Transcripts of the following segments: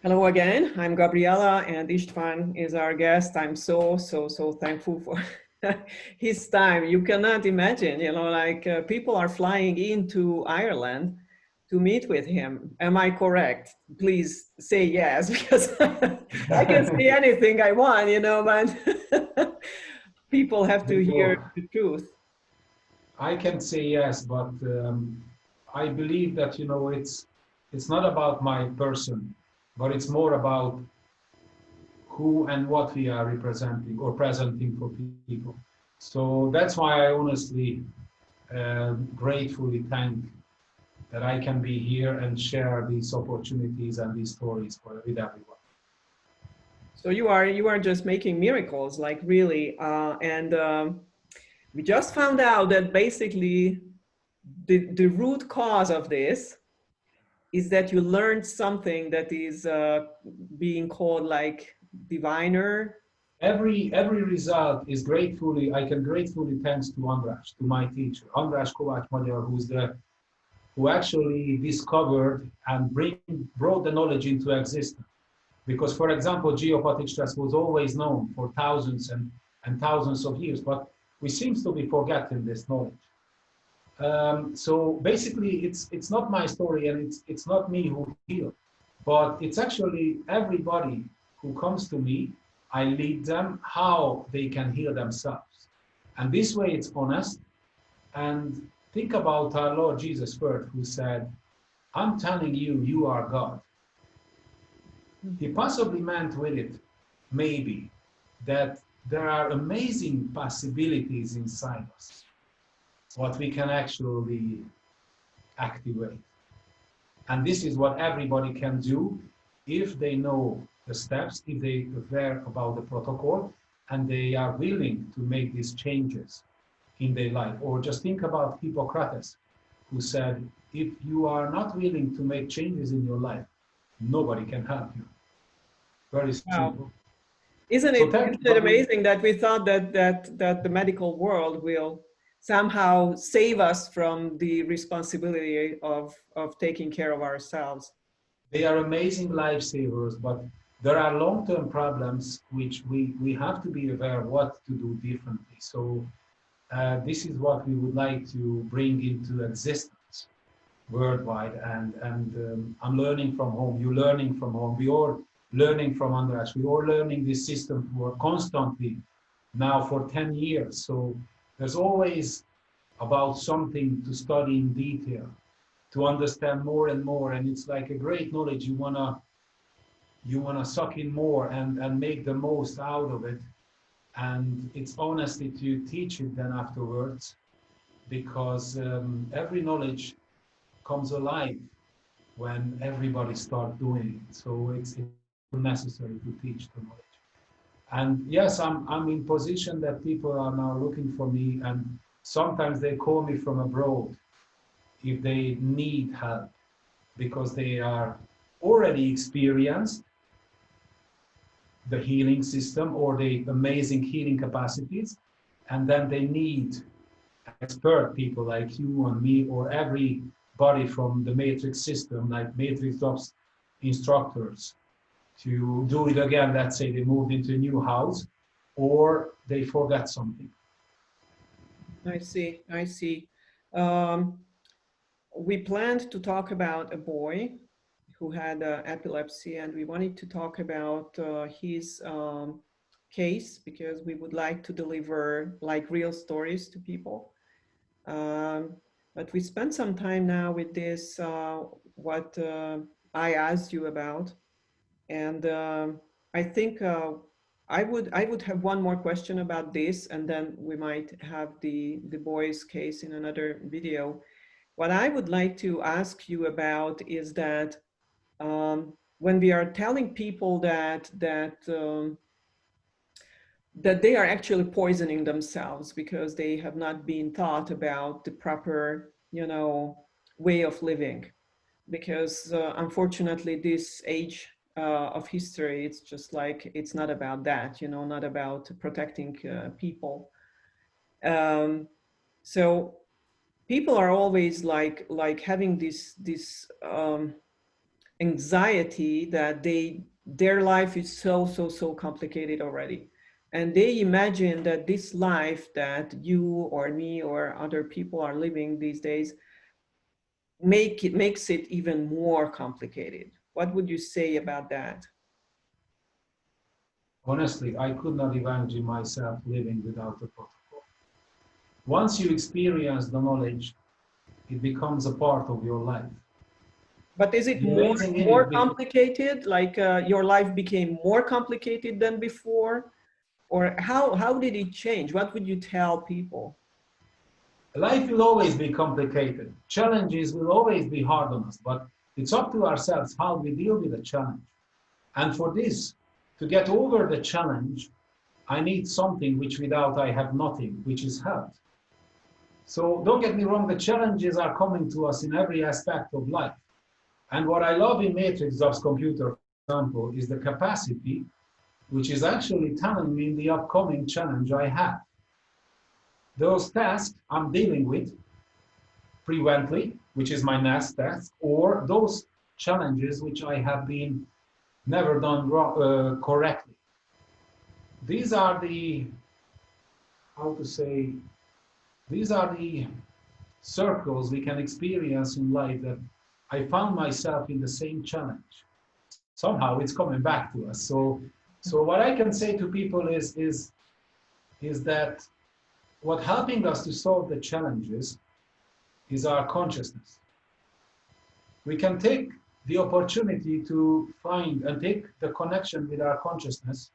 Hello again. I'm Gabriela, and Istvan is our guest. I'm so thankful for his time. You cannot imagine, people are flying into Ireland to meet with him. Am I correct? Please say yes, because I can say anything I want, but people have to hear No, the truth. I can say yes, but I believe that it's not about my person, but it's more about who and what we are representing or presenting for people. So that's why I honestly gratefully thank that I can be here and share these opportunities and these stories with everyone. So you are just making miracles, like really, and we just found out that basically the root cause of this is that you learned something that is being called like diviner. Every result is gratefully I can gratefully thanks to András, to my teacher, András Kovács Magyar, who actually discovered and brought the knowledge into existence. Because, for example, geopathic stress was always known for thousands and thousands of years, but we seem to be forgetting this knowledge. So basically, it's not my story, and it's not me who healed, but it's actually everybody who comes to me. I lead them how they can heal themselves, and this way it's honest. And think about our Lord Jesus first, who said, "I'm telling you, you are God." He possibly meant with it, maybe, that there are amazing possibilities inside us, what we can actually activate. And this is what everybody can do if they know the steps, if they are aware about the protocol, and they are willing to make these changes in their life. Or just think about Hippocrates, who said, if you are not willing to make changes in your life, nobody can help you. Very Wow. simple. Isn't So it, thank you, isn't it amazing that we thought that the medical world will somehow save us from the responsibility of taking care of ourselves? they are amazing lifesavers, but there are long-term problems which we have to be aware what to do differently. So this is what we would like to bring into existence worldwide. And I'm learning from home. You're learning from home. We all learning from András. We all learning this system for constantly now for 10 years. So there's always about something to study in detail, to understand more and more. And it's like a great knowledge. You wanna suck in more and make the most out of it. And it's honestly to teach it then afterwards, because every knowledge comes alive when everybody starts doing it. So it's necessary to teach the knowledge. And yes, I'm in position that people are now looking for me, and sometimes they call me from abroad if they need help because they are already experienced the healing system or the amazing healing capacities, and then they need expert people like you and me or everybody from the matrix system, like matrix jobs instructors, to do it again. Let's say they moved into a new house or they forgot something. I see, I see. Um, we planned to talk about a boy who had epilepsy, and we wanted to talk about his case because we would like to deliver like real stories to people. Um, but we spent some time now with this, what I asked you about, and I think I would have one more question about this, and then we might have the boys' case in another video. What I would like to ask you about is that when we are telling people that they are actually poisoning themselves because they have not been taught about the proper, way of living. Because unfortunately, this age of history, it's just like it's not about that, not about protecting people. Um, so people are always like having this anxiety that their life is so complicated already, and they imagine that this life that you or me or other people are living these days makes it even more complicated. What would you say about that? Honestly, I could not imagine myself living without the protocol. Once you experience the knowledge, it becomes a part of your life. But is it The amazing in more it, complicated? Like your life became more complicated than before, or how did it change? What would you tell people? life will always be complicated. Challenges will always be hard on us, but it's up to ourselves how we deal with the challenge. And for this, to get over the challenge, I need something which without I have nothing, which is health. So don't get me wrong, the challenges are coming to us in every aspect of life. And what I love in Matrix Jobs Computer, for example, is the capacity, which is actually telling me in the upcoming challenge I have. Those tasks I'm dealing with prevently, which is my next task, or those challenges which I have been never done correctly. These are the, how to say, these are the circles we can experience in life that I found myself in the same challenge. Somehow it's coming back to us. So what I can say to people is that what helping us to solve the challenges is our consciousness. We can take the opportunity to find and take the connection with our consciousness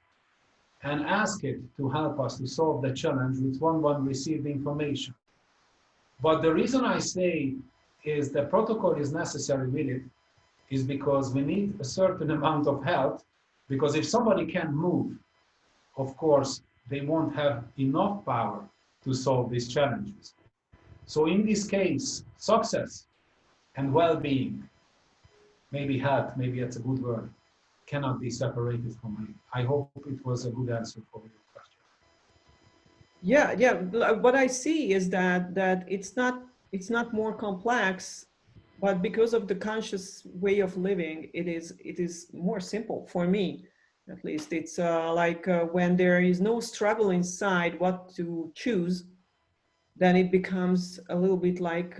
and ask it to help us to solve the challenge with one received information. But the reason I say is the protocol is necessary with it is because we need a certain amount of help, because if somebody can't move, of course, they won't have enough power to solve these challenges. So in this case, success and well-being, maybe health, maybe that's a good word, cannot be separated from me. I hope it was a good answer for your question. Yeah. What I see is that it's not more complex, but because of the conscious way of living, it is more simple for me, at least. It's like when there is no struggle inside what to choose, then it becomes a little bit like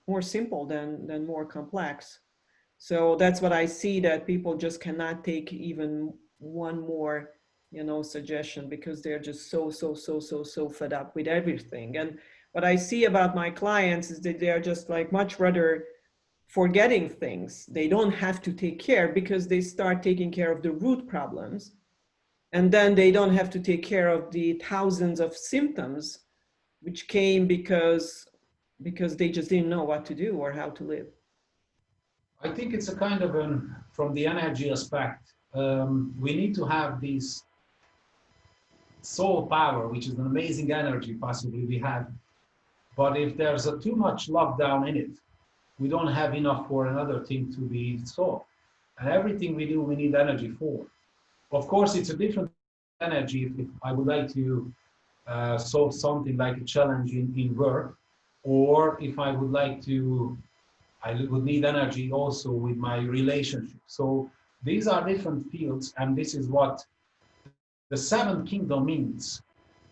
more simple than more complex. So that's what I see, that people just cannot take even one more, suggestion, because they're just so fed up with everything. And what I see about my clients is that they are just like much rather forgetting things. They don't have to take care because they start taking care of the root problems. And then they don't have to take care of the thousands of symptoms which came because they just didn't know what to do or how to live. I think it's a kind of from the energy aspect, we need to have this soul power, which is an amazing energy possibly we have. But if there's too much lockdown in it, we don't have enough for another thing to be solved. And everything we do, we need energy for. Of course, it's a different energy if I would like to solve something like a challenge in work, or if I would like to, I would need energy also with my relationship. So these are different fields, and this is what the seventh kingdom means,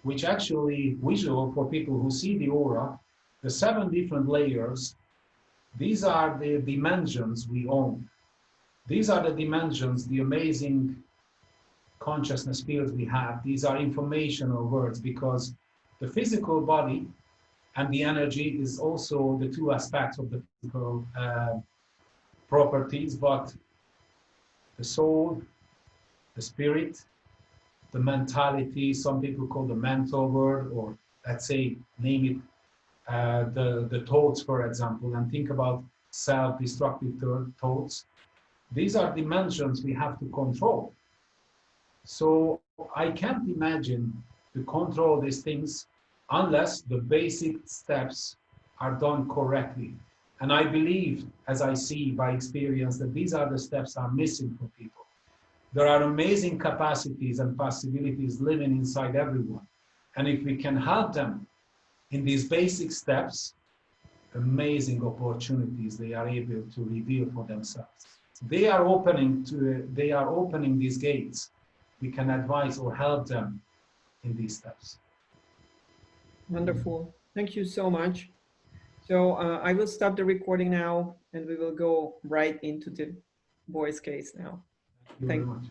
which actually visual for people who see the aura, the 7 different layers, these are the dimensions we own. These are the dimensions, the amazing consciousness fields we have. These are informational words, because the physical body and the energy is also the 2 aspects of the physical properties, but the soul, the spirit, the mentality, some people call the mental world, or let's say, name it, the thoughts, for example, and think about self-destructive thoughts. These are dimensions we have to control. So I can't imagine to control these things unless the basic steps are done correctly. And I believe, as I see by experience, that these are the steps are missing for people. There are amazing capacities and possibilities living inside everyone. And if we can help them in these basic steps, amazing opportunities they are able to reveal for themselves. they are opening these gates. We can advise or help them in these steps. Wonderful. Thank you so much. So I will stop the recording now and we will go right into the boy's case now. Thank you Thank very much.